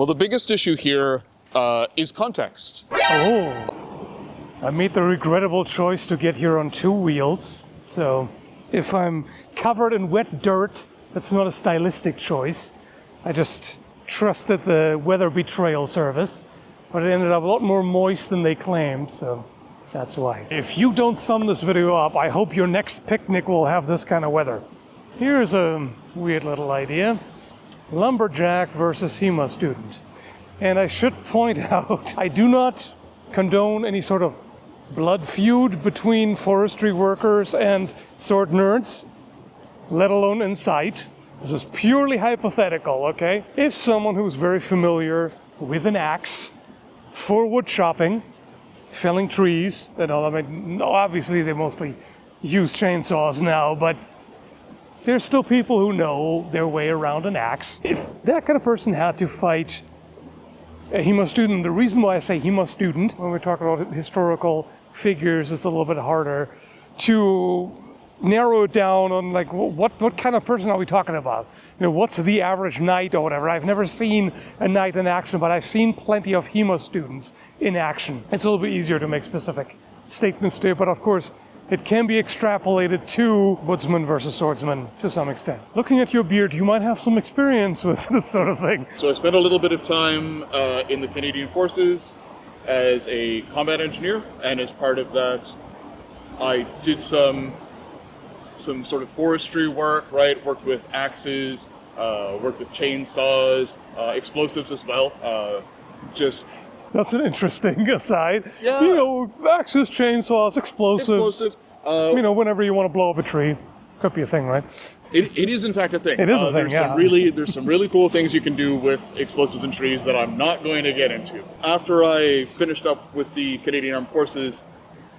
Well, the biggest issue here is context. Oh, I made the regrettable choice to get here on 2 wheels. So if I'm covered in wet dirt, that's not a stylistic choice. I just trusted the weather betrayal service, but it ended up a lot more moist than they claimed, so that's why. If you don't thumb this video up, I hope your next picnic will have this kind of weather. Here's a weird little idea. Lumberjack versus HEMA student. And I should point out, I do not condone any sort of blood feud between forestry workers and sword nerds, let alone incite. This is purely hypothetical, okay? If someone who's very familiar with an axe for wood chopping, felling trees, and all, I mean, obviously they mostly use chainsaws now, but there's still people who know their way around an axe. If that kind of person had to fight a HEMA student, the reason why I say HEMA student, when we're talking about historical figures, it's a little bit harder to narrow it down on like what kind of person are we talking about? You know, what's the average knight or whatever? I've never seen a knight in action, but I've seen plenty of HEMA students in action. It's a little bit easier to make specific statements there, but of course it can be extrapolated to woodsman versus swordsman to some extent. Looking at your beard, you might have some experience with this sort of thing. So I spent a little bit of time in the Canadian Forces as a combat engineer, and as part of that I did some sort of forestry work, right? Worked with axes, worked with chainsaws, explosives as well. That's an interesting aside. Yeah. You know, axes, chainsaws, explosives. You know, whenever you want to blow up a tree. Could be a thing, right? It is in fact a thing. It is a thing, There's some really cool things you can do with explosives in trees that I'm not going to get into. After I finished up with the Canadian Armed Forces,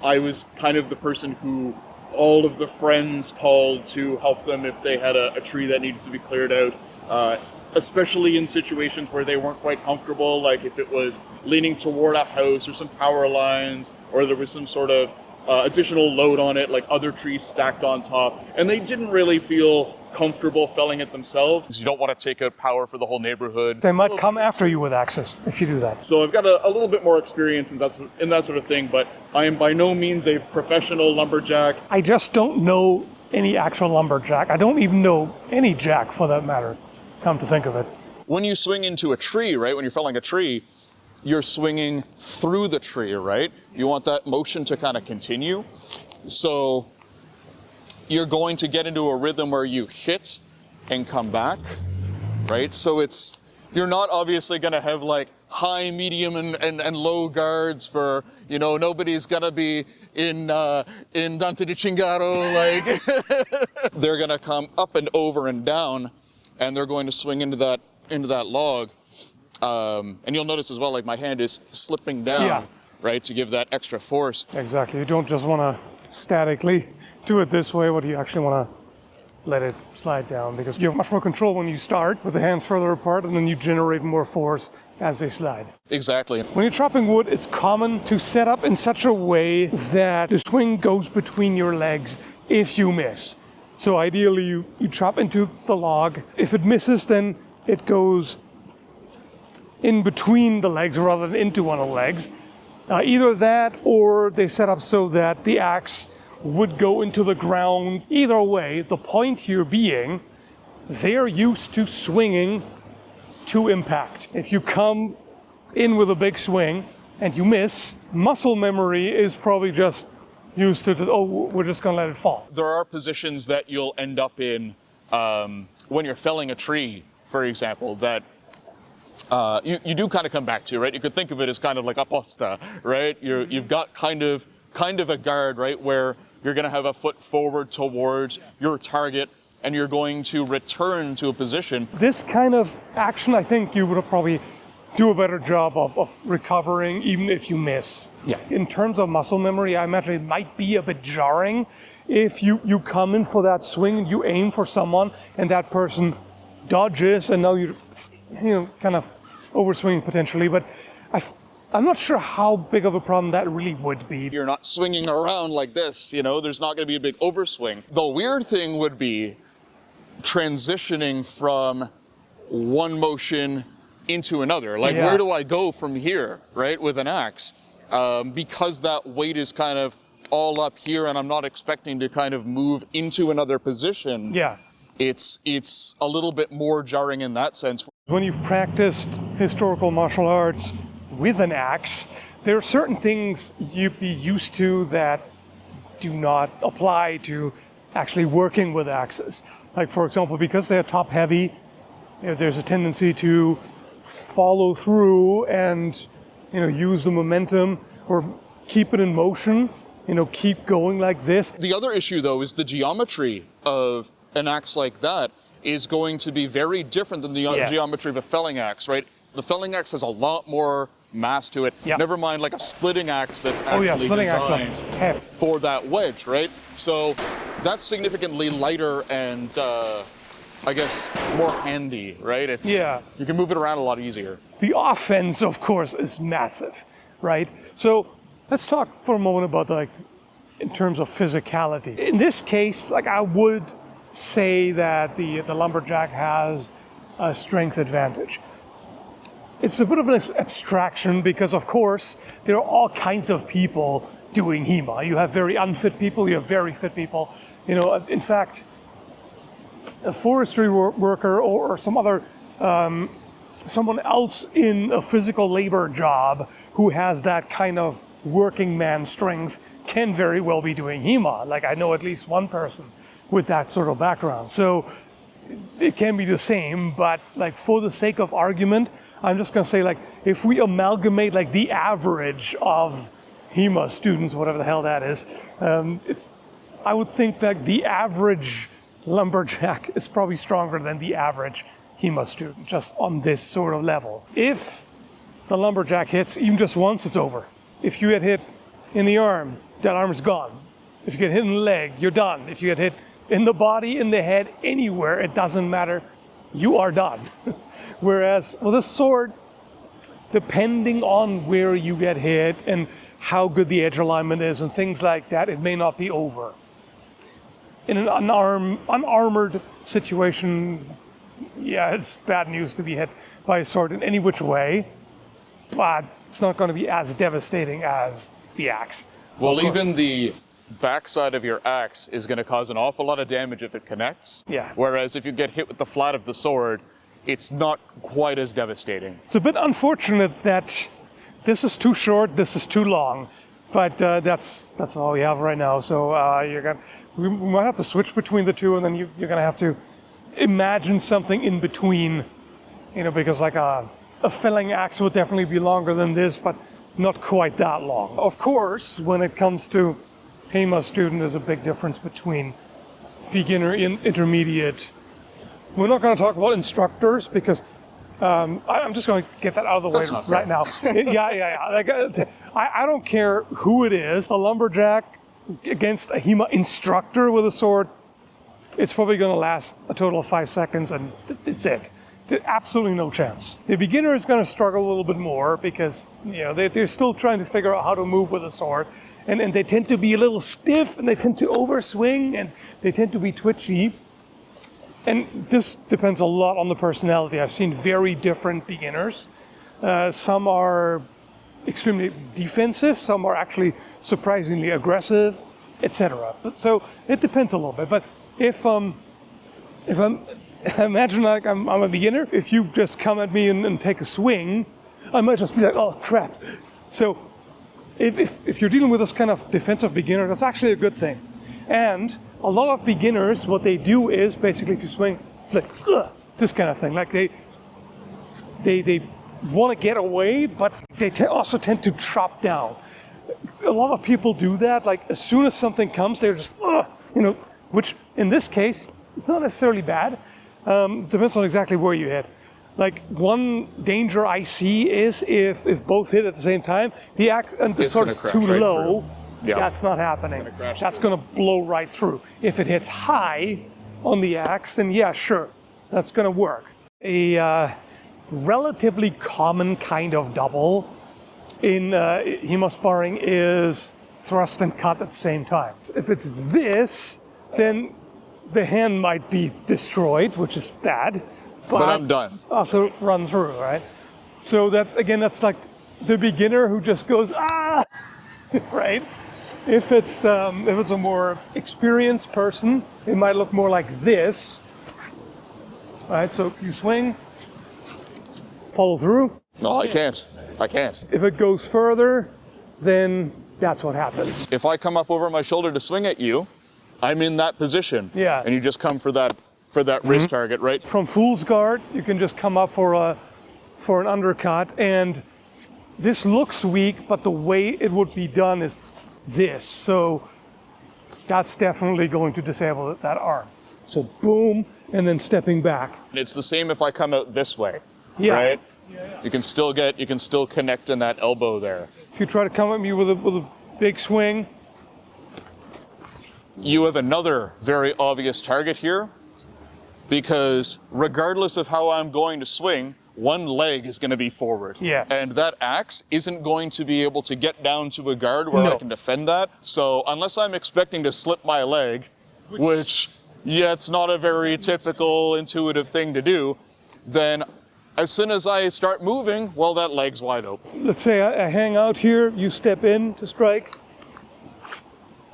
I was kind of the person who all of the friends called to help them if they had a tree that needed to be cleared out, especially in situations where they weren't quite comfortable, like if it was leaning toward a house or some power lines, or there was some sort of additional load on it, like other trees stacked on top, and they didn't really feel comfortable felling it themselves. You don't want to take out power for the whole neighborhood. They might come after you with axes if you do that. So I've got a little bit more experience in that sort of thing, but I am by no means a professional lumberjack. I just don't know any actual lumberjack. I don't even know any jack for that matter, come to think of it. When you swing into a tree, right, when you're felling a tree, you're swinging through the tree, right? You want that motion to kind of continue. So you're going to get into a rhythm where you hit and come back, right? So you're not obviously going to have like high, medium, and low guards for, you know, nobody's going to be in Dante di Chingaro, like they're going to come up and over and down, and they're going to swing into that log. And you'll notice as well, like my hand is slipping down, right, to give that extra force. Exactly. You don't just want to statically do it this way, but you actually want to let it slide down, because you have much more control when you start with the hands further apart, and then you generate more force as they slide. Exactly. When you're chopping wood, it's common to set up in such a way that the swing goes between your legs if you miss. So ideally you chop into the log. If it misses, then it goes in between the legs rather than into one of the legs. Either that, or they set up so that the axe would go into the ground. Either way, the point here being, they're used to swinging to impact. If you come in with a big swing and you miss, muscle memory is probably just used to, we're just gonna let it fall. There are positions that you'll end up in when you're felling a tree, for example, that you do kind of come back to, right? You could think of it as kind of like a posta, right? You've got kind of a guard, right, where you're going to have a foot forward towards your target, and you're going to return to a position. This kind of action, I think you would probably do a better job of recovering, even if you miss. Yeah. In terms of muscle memory, I imagine it might be a bit jarring if you come in for that swing and you aim for someone, and that person dodges, and now you're kind of overswinging potentially, but I'm not sure how big of a problem that really would be. You're not swinging around like this, there's not going to be a big overswing. The weird thing would be transitioning from one motion into another. Like, where do I go from here, right, with an axe? Because that weight is kind of all up here and I'm not expecting to kind of move into another position. Yeah. It's a little bit more jarring in that sense. When you've practiced historical martial arts with an axe, there are certain things you'd be used to that do not apply to actually working with axes. Like, for example, because they're top heavy, there's a tendency to follow through and use the momentum or keep it in motion, keep going like this. The other issue, though, is the geometry of an axe like that is going to be very different than the geometry of a felling axe, right? The felling axe has a lot more mass to it. Yeah. Never mind like a splitting axe that's actually designed for that wedge, right? So that's significantly lighter and I guess more handy, right? You can move it around a lot easier. The offense, of course, is massive, right? So let's talk for a moment about in terms of physicality. In this case, I would say that the Lumberjack has a strength advantage. It's a bit of an abstraction because, of course, there are all kinds of people doing HEMA. You have very unfit people, you have very fit people. In fact, a forestry worker or some other, someone else in a physical labor job who has that kind of working man strength can very well be doing HEMA. Like, I know at least one person with that sort of background. So it can be the same, but for the sake of argument, I'm just going to say, if we amalgamate the average of HEMA students, whatever the hell that is, I would think that the average Lumberjack is probably stronger than the average HEMA student, just on this sort of level. If the Lumberjack hits even just once, it's over. If you get hit in the arm, that arm is gone. If you get hit in the leg, you're done. If you get hit in the body, in the head, anywhere, it doesn't matter, you are done. Whereas with a sword, depending on where you get hit and how good the edge alignment is and things like that, it may not be over. In an unarmored situation, it's bad news to be hit by a sword in any which way, but it's not going to be as devastating as the axe. Well, even the backside of your axe is going to cause an awful lot of damage if it connects. Yeah. Whereas if you get hit with the flat of the sword, it's not quite as devastating. It's a bit unfortunate that this is too short, this is too long, but that's all we have right now. So we might have to switch between the two, and then you're going to have to imagine something in between, because a felling axe would definitely be longer than this, but not quite that long. Of course, when it comes to HEMA student, there's a big difference between beginner and intermediate. We're not going to talk about instructors because I'm just going to get that out of the way right now. I don't care who it is. A Lumberjack against a HEMA instructor with a sword, it's probably going to last a total of 5 seconds, and it's it. Absolutely no chance. The beginner is going to struggle a little bit more because they're still trying to figure out how to move with a sword, and they tend to be a little stiff, and they tend to overswing, and they tend to be twitchy. And this depends a lot on the personality. I've seen very different beginners. Some are extremely defensive, some are actually surprisingly aggressive, etc. So it depends a little bit. But if imagine I'm a beginner, if you just come at me and take a swing, I might just be like, oh crap. So if you're dealing with this kind of defensive beginner, that's actually a good thing. And a lot of beginners, what they do is basically, if you swing, it's like this kind of thing. Like they want to get away, but they also tend to chop down. A lot of people do that. Like as soon as something comes, they're just which in this case, it's not necessarily bad. Depends on exactly where you hit. Like one danger I see is if both hit at the same time, the axe and the sword is too low. Yeah. That's not happening. That's going to blow right through. If it hits high on the axe, then yeah, sure, that's going to work. A relatively common kind of double in HEMA sparring is thrust and cut at the same time. If it's this, then the hand might be destroyed, which is bad, but I'm done. Also run through, right? So that's like the beginner who just goes, ah, right? If it's a more experienced person, it might look more like this. All right, so you swing, follow through. No, I can't. If it goes further, then that's what happens. If I come up over my shoulder to swing at you, I'm in that position. Yeah. And you just come for that wrist target, right? From Fool's Guard, you can just come up for an undercut, and this looks weak, but the way it would be done is this. So that's definitely going to disable that arm. So boom, and then stepping back. And it's the same if I come out this way, Yeah. right? You can still connect in that elbow there. If you try to come at me with a big swing, you have another very obvious target here, because regardless of how I'm going to swing, one leg is going to be forward. Yeah. And that axe isn't going to be able to get down to a guard where I can defend that. So unless I'm expecting to slip my leg, which, yeah, it's not a very typical intuitive thing to do, then as soon as I start moving, well, that leg's wide open. let's say I hang out here, you step in to strike.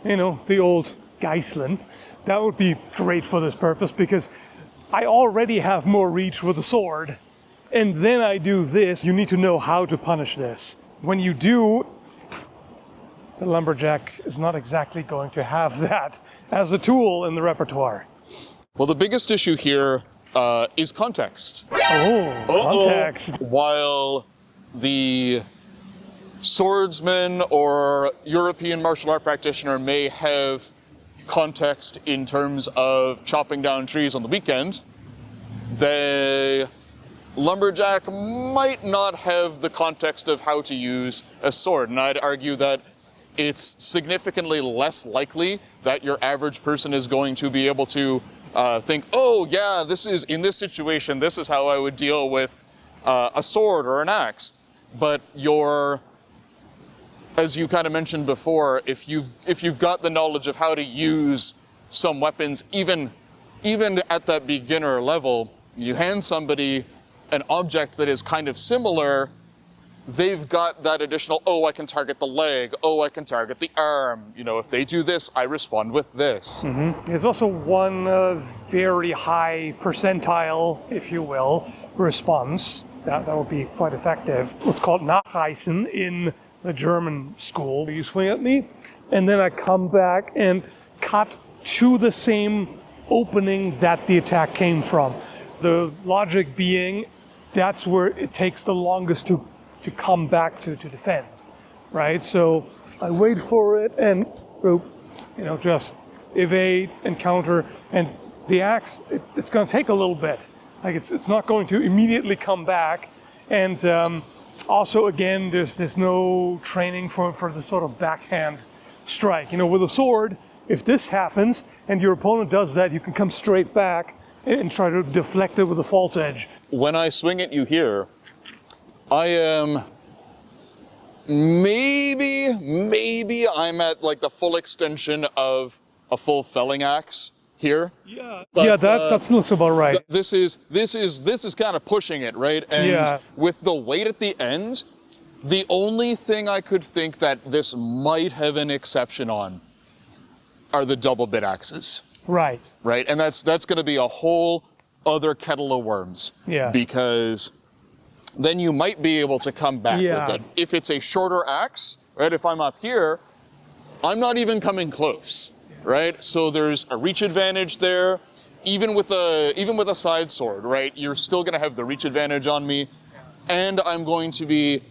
You know, the old Geisling. That would be great for this purpose because I already have more reach with a sword. And then I do this. You need to know how to punish this. When you do, the Lumberjack is not exactly going to have that as a tool in the repertoire. Well, the biggest issue here is context. Oh, context. While the swordsman or European martial art practitioner may have context in terms of chopping down trees on the weekend, the Lumberjack might not have the context of how to use a sword. And I'd argue that it's significantly less likely that your average person is going to be able to think, oh yeah, in this situation, this is how I would deal with a sword or an axe. But as you kind of mentioned before, if you've got the knowledge of how to use some weapons, even at that beginner level, you hand somebody an object that is kind of similar, they've got that additional, oh, I can target the leg, oh, I can target the arm. You know, if they do this, I respond with this. Mm-hmm. There's also one very high percentile, if you will, response. That would be quite effective. What's called Nachreißen in the German school. You swing at me, and then I come back and cut to the same opening that the attack came from. The logic being, that's where it takes the longest to come back to defend, right? So I wait for it and, just evade and counter. And the axe, it's going to take a little bit. Like it's not going to immediately come back. And also, again, there's no training for the sort of backhand strike. You know, with a sword, if this happens and your opponent does that, you can come straight back and try to deflect it with a false edge. When I swing at you here, I am maybe I'm at like the full extension of a full felling axe here. Yeah, but, that looks about right. This is kind of pushing it, right? And with the weight at the end, the only thing I could think that this might have an exception on are the double bit axes. Right. Right, and that's going to be a whole other kettle of worms. Yeah. Because then you might be able to come back with it. If it's a shorter axe, right? If I'm up here, I'm not even coming close, right? So there's a reach advantage there. Even with a side sword, right? You're still going to have the reach advantage on me, and I'm going to be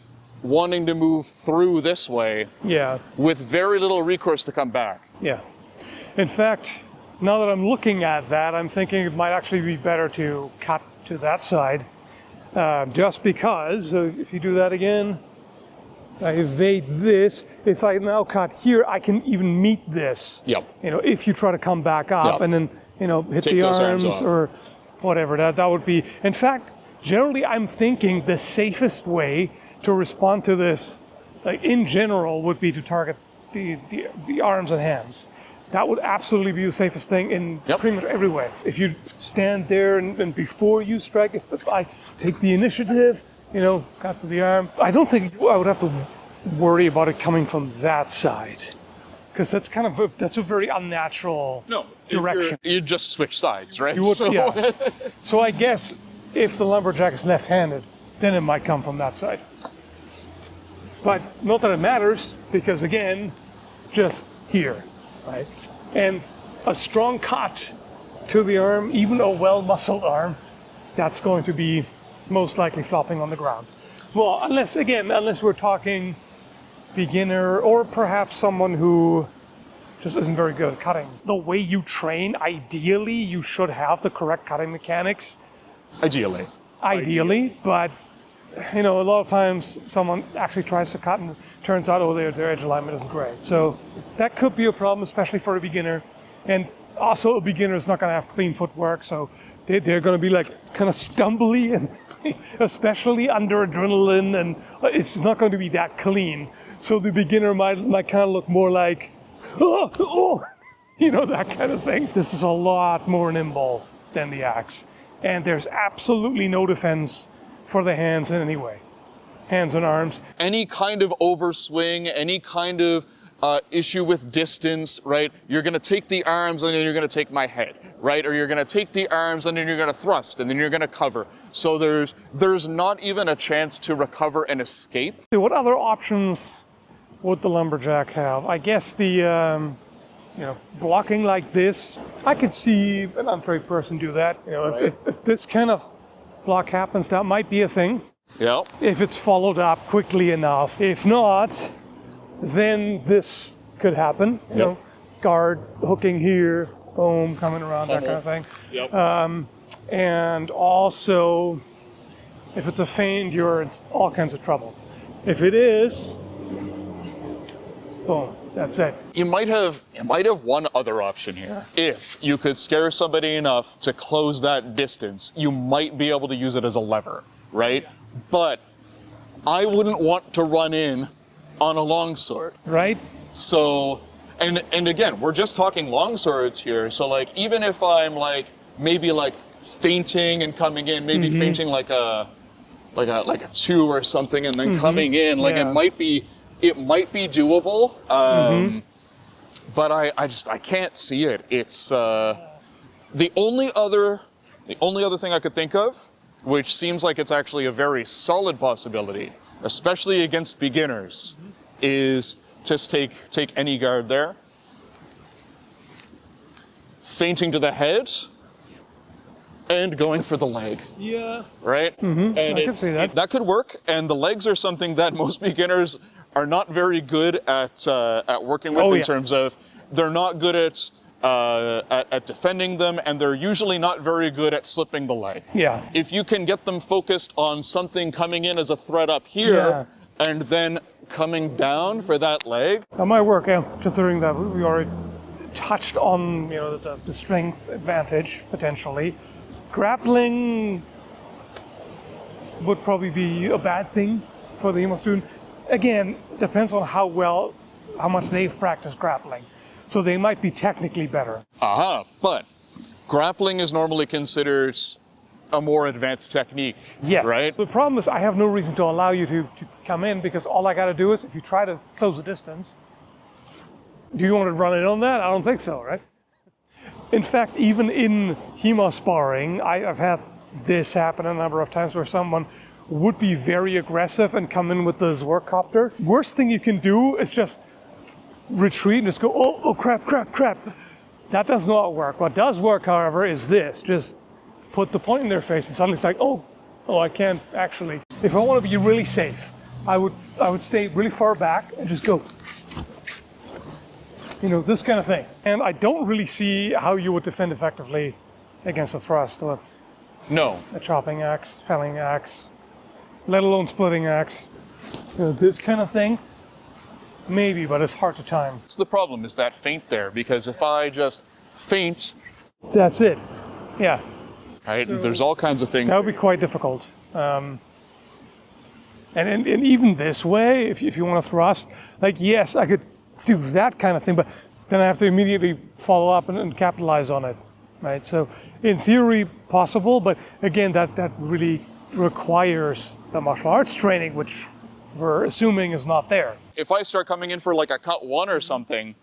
wanting to move through this way. Yeah. With very little recourse to come back. Yeah. In fact, now that I'm looking at that, I'm thinking it might actually be better to cut to that side. Just because, if you do that again, I evade this. If I now cut here, I can even meet this. Yep. You know, if you try to come back up and then, hit Take the those arms off. or whatever, that would be. In fact, generally I'm thinking the safest way to respond to this, like in general, would be to target the arms and hands. that would absolutely be the safest thing in pretty much every way. If you stand there and before you strike, if I take the initiative, got to the arm, I don't think I would have to worry about it coming from that side. Because that's that's a very unnatural direction. You just switch sides, right? You would, yeah. So I guess if the lumberjack is left-handed, then it might come from that side. But not that it matters, because again, just here, right? And a strong cut to the arm, even a well-muscled arm, that's going to be most likely flopping on the ground. Well, unless we're talking beginner, or perhaps someone who just isn't very good at cutting. The way you train, ideally, you should have the correct cutting mechanics. Ideally, but a lot of times someone actually tries to cut and it turns out, their edge alignment isn't great. So that could be a problem, especially for a beginner. And also a beginner is not going to have clean footwork, so they're going to be like kind of stumbly, and especially under adrenaline, and it's not going to be that clean. So the beginner might kind of look more like, that kind of thing. This is a lot more nimble than the axe. And there's absolutely no defense for the hands in any way. Hands and arms. Any kind of overswing, any kind of issue with distance, right? You're going to take the arms and then you're going to take my head, right? Or you're going to take the arms and then you're going to thrust and then you're going to cover. So there's not even a chance to recover and escape. What other options would the lumberjack have? I guess the blocking like this. I could see an untrained person do that. If this kind of block happens, that might be a thing. Yeah. If it's followed up quickly enough. If not, then this could happen. You know, guard hooking here, boom, coming around, that kind of thing. Yep. And also, if it's a feint, you're in all kinds of trouble. If it is, boom, that's it. You might have one other option here. If you could scare somebody enough to close that distance, you might be able to use it as a lever, right? But I wouldn't want to run in on a longsword. Right. So, and again, we're just talking longswords here. So like, even if I'm like, maybe like feinting and coming in, maybe feinting like a 2 or something and then coming in, like it might be doable. But I can't see it. It's the only other thing I could think of, which seems like it's actually a very solid possibility, especially against beginners, is just take any guard there, feinting to the head, and going for the leg. Yeah. Right? And I can see that. That could work, and the legs are something that most beginners are not very good at working with in terms of they're not good at defending them, and they're usually not very good at slipping the leg. Yeah. If you can get them focused on something coming in as a threat up here, and then coming down for that leg. That might work, considering that we already touched on the strength advantage, potentially. Grappling would probably be a bad thing for the HEMA student. Again, depends on how much they've practiced grappling. So they might be technically better. But grappling is normally considered a more advanced technique, right? The problem is I have no reason to allow you to come in, because all I got to do is, if you try to close the distance, do you want to run in on that? I don't think so, right? In fact, even in HEMA sparring, I've had this happen a number of times where someone would be very aggressive and come in with the Zwergcopter. Worst thing you can do is just retreat and just go, oh crap. That does not work. What does work, however, is this. Just put the point in their face and suddenly it's like, oh, I can't actually. If I want to be really safe, I would stay really far back and just go, this kind of thing. And I don't really see how you would defend effectively against a thrust with a chopping axe, felling axe, let alone splitting axe. This kind of thing, maybe, but it's hard to time. It's the problem, is that feint there, because if I just feint, that's it. Yeah. Right? So there's all kinds of things. That would be quite difficult. And even this way, if you want to thrust, like, yes, I could do that kind of thing, but then I have to immediately follow up and capitalize on it, right? So in theory, possible, but again, that really requires the martial arts training, which we're assuming is not there. If I start coming in for like a cut 1 or something,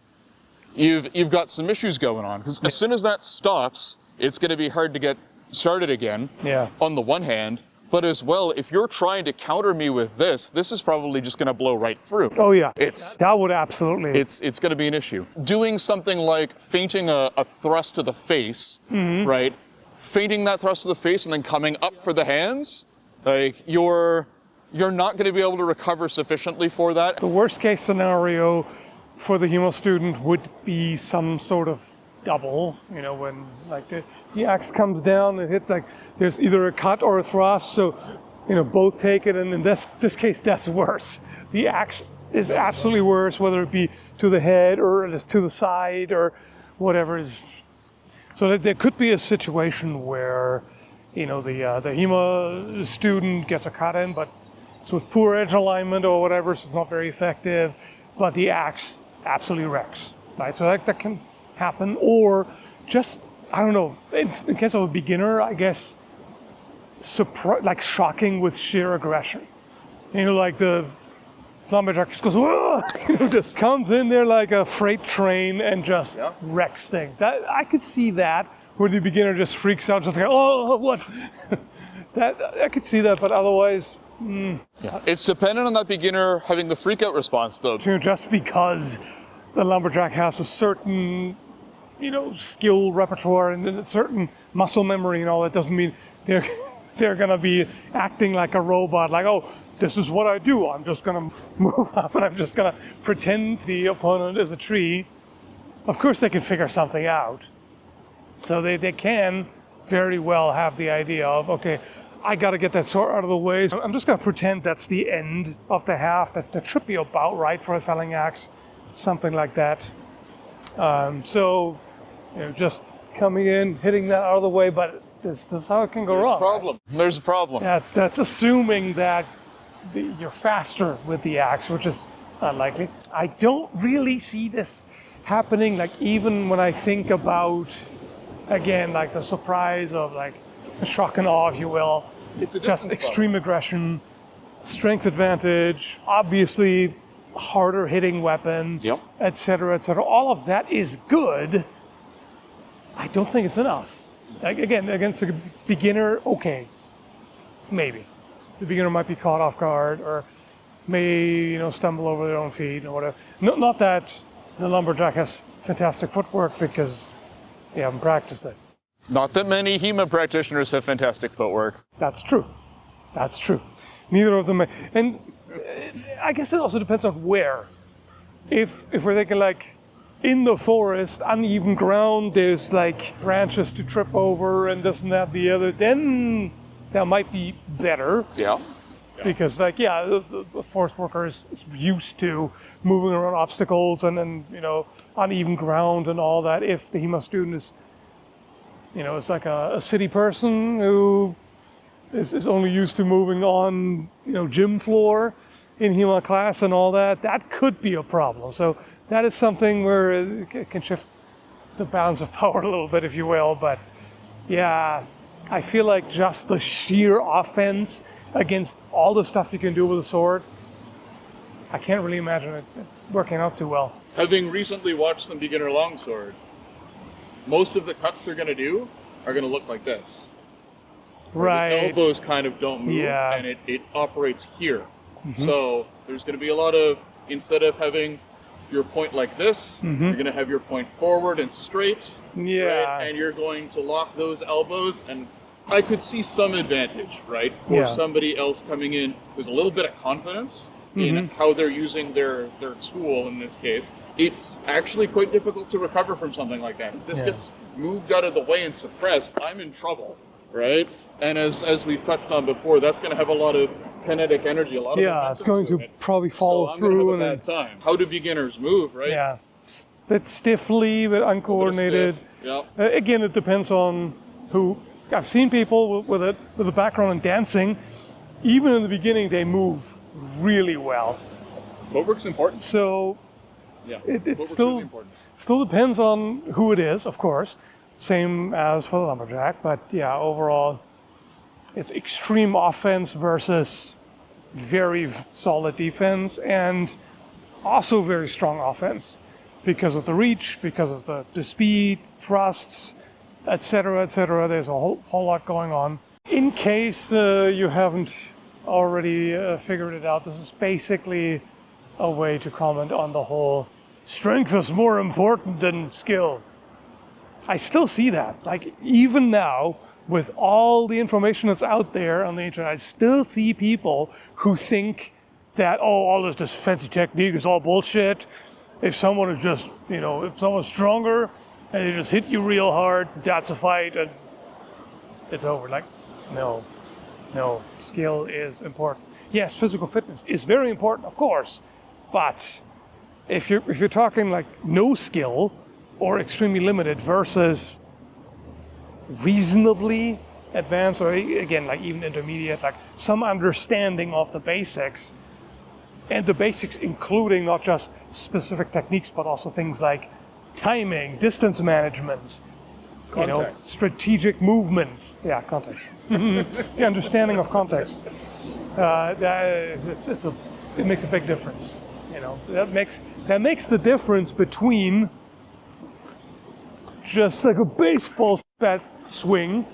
you've got some issues going on, because as soon as that stops, it's going to be hard to get started again. Yeah. On the one hand, but as well, if you're trying to counter me with this is probably just going to blow right through. Oh yeah, that would absolutely. It's going to be an issue. Doing something like feinting a thrust to the face, right? Feinting that thrust to the face and then coming up for the hands, like you're not going to be able to recover sufficiently for that. The worst case scenario for the HEMA student would be some sort of double, when like the axe comes down and hits, like there's either a cut or a thrust, so both take it, and in this case that's worse. The axe is absolutely worse, whether it be to the head or just to the side or whatever is. So that there could be a situation where the HEMA student gets a cut in, but it's with poor edge alignment or whatever, so it's not very effective, but the axe absolutely wrecks, right? So that can happen, or just, I don't know, in case of a beginner, I guess, like shocking with sheer aggression. Like the Lumberjack just goes, just comes in there like a freight train and just wrecks things. I could see that, where the beginner just freaks out, just like, oh, what? I could see that, but otherwise, Yeah, it's dependent on that beginner having the freak out response, though. Just because the Lumberjack has a certain, skill repertoire and a certain muscle memory and all, that doesn't mean they're going to be acting like a robot, like, oh, this is what I do. I'm just going to move up and I'm just going to pretend the opponent is a tree. Of course they can figure something out. So they can very well have the idea of, okay, I got to get that sword out of the way. So I'm just going to pretend that's the end of the half. That should be about right for a felling axe, something like that. So, just coming in, hitting that out of the way, but this is how it can go wrong. There's a problem. That's assuming that you're faster with the axe, which is unlikely. I don't really see this happening, like even when I think about, again, like the surprise of like shock and awe, if you will. It's just extreme aggression, strength advantage, obviously harder hitting weapon, et cetera, et cetera. All of that is good. I don't think it's enough. Like, again, against a beginner, okay, maybe. The beginner might be caught off guard or may, stumble over their own feet or whatever. Not that the Lumberjack has fantastic footwork, because they haven't practiced it. Not that many HEMA practitioners have fantastic footwork. That's true. Neither of them. And I guess it also depends on where. If we're thinking like in the forest, uneven ground, there's like branches to trip over and this and that, the other, then that might be better. Yeah. Because the forest worker is used to moving around obstacles and uneven ground and all that. If the HEMA student is, it's like a city person who is only used to moving on, gym floor in HEMA class and all that, that could be a problem. So that is something where it can shift the bounds of power a little bit, if you will. But yeah, I feel like just the sheer offense against all the stuff you can do with a sword, I can't really imagine it working out too well. Having recently watched some beginner longsword, most of the cuts they're going to do are going to look like this. Right. The elbows kind of don't move, and it operates here. Mm-hmm. So there's going to be a lot of, instead of having your point like this, you're going to have your point forward and straight. Yeah. Right? And you're going to lock those elbows, and I could see some advantage, right, for somebody else coming in with a little bit of confidence in how they're using their tool in this case. It's actually quite difficult to recover from something like that. If this gets moved out of the way and suppressed, I'm in trouble, right? And as we've touched on before, that's going to have a lot of kinetic energy, a lot of it's going to probably follow so through. I'm gonna have a bad time. How do beginners move, right? Yeah, a bit stiffly, but uncoordinated. Again, it depends on who. I've seen people with a background in dancing. Even in the beginning, they move really well. Footwork's important. So, Yeah. It Footwork's still really important. still depends on who it is, of course. Same as for the Lumberjack, but yeah, overall, it's extreme offense versus very solid defense, and also very strong offense because of the reach, because of the speed, thrusts, etc., etc. There's a whole lot going on. In case you haven't already figured it out, this is basically a way to comment on the whole strength is more important than skill. I still see that. Like, even now, with all the information that's out there on the internet, I still see people who think that, oh, all this fancy technique is all bullshit. If someone is just, if someone's stronger and they just hit you real hard, that's a fight and it's over. Like, no, skill is important. Yes, physical fitness is very important, of course, but if you're talking like no skill or extremely limited versus reasonably advanced, or again, like even intermediate, like some understanding of the basics, and the basics including not just specific techniques, but also things like timing, distance management, Context. strategic movement. Yeah, context. The understanding of context. It makes a big difference. That makes the difference between just like a baseball bat swing,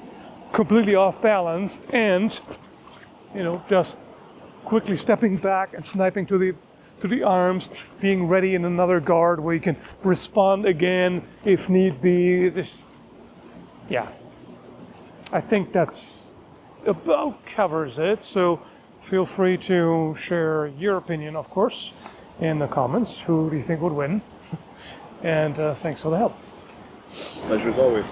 completely off balance, and just quickly stepping back and sniping to the arms, being ready in another guard where you can respond again if need be. I think that's about covers it. So feel free to share your opinion, of course, in the comments. Who do you think would win? And thanks for the help. Pleasure as always.